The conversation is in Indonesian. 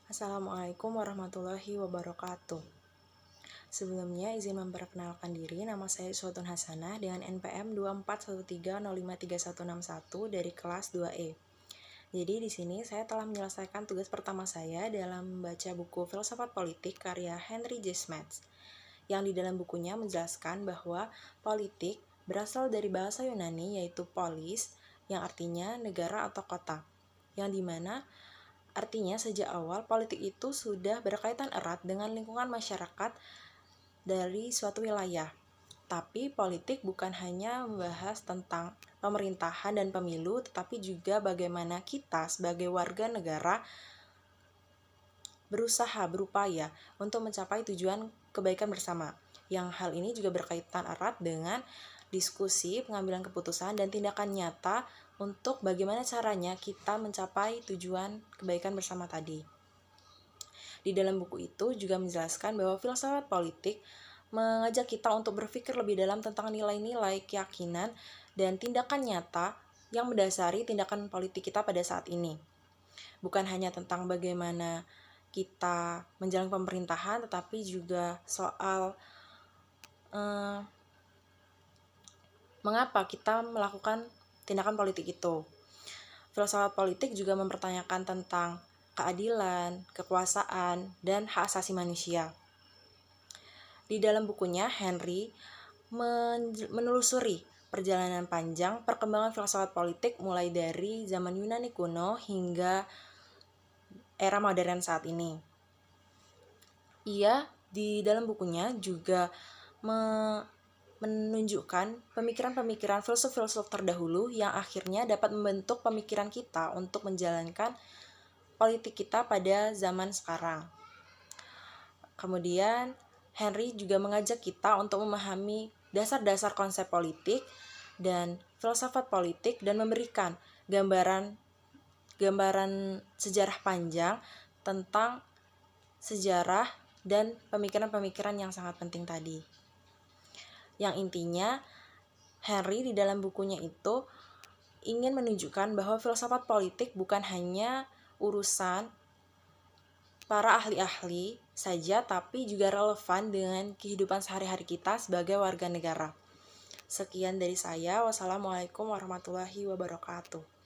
Assalamualaikum warahmatullahi wabarakatuh. Sebelumnya izin memperkenalkan diri, nama saya Iswatun Hasanah dengan NPM 2413053161 dari kelas 2E. Jadi di sini saya telah menyelesaikan tugas pertama saya dalam membaca buku Filsafat Politik karya Henry J. Smaats, yang di dalam bukunya menjelaskan bahwa politik berasal dari bahasa Yunani yaitu polis, yang artinya negara atau kota, yang dimana artinya sejak awal politik itu sudah berkaitan erat dengan lingkungan masyarakat dari suatu wilayah. Tapi politik bukan hanya membahas tentang pemerintahan dan pemilu, tetapi juga bagaimana kita sebagai warga negara berupaya untuk mencapai tujuan kebaikan bersama. Yang hal ini juga berkaitan erat dengan diskusi, pengambilan keputusan, dan tindakan nyata untuk bagaimana caranya kita mencapai tujuan kebaikan bersama tadi. Di dalam buku itu juga menjelaskan bahwa filsafat politik mengajak kita untuk berpikir lebih dalam tentang nilai-nilai, keyakinan, dan tindakan nyata yang mendasari tindakan politik kita pada saat ini. Bukan hanya tentang bagaimana kita menjalani pemerintahan, tetapi juga soal mengapa kita melakukan tindakan politik itu. Filsafat politik juga mempertanyakan tentang keadilan, kekuasaan, dan hak asasi manusia. Di dalam bukunya, Henry menelusuri perjalanan panjang perkembangan filsafat politik mulai dari zaman Yunani kuno hingga era modern saat ini. Ia di dalam bukunya juga menunjukkan pemikiran-pemikiran filsuf-filsuf terdahulu yang akhirnya dapat membentuk pemikiran kita untuk menjalankan politik kita pada zaman sekarang. Kemudian, Henry juga mengajak kita untuk memahami dasar-dasar konsep politik dan filsafat politik dan memberikan gambaran sejarah panjang tentang sejarah dan pemikiran-pemikiran yang sangat penting tadi. Yang intinya, Henry di dalam bukunya itu ingin menunjukkan bahwa filsafat politik bukan hanya urusan para ahli-ahli saja, tapi juga relevan dengan kehidupan sehari-hari kita sebagai warga negara. Sekian dari saya. Wassalamualaikum warahmatullahi wabarakatuh.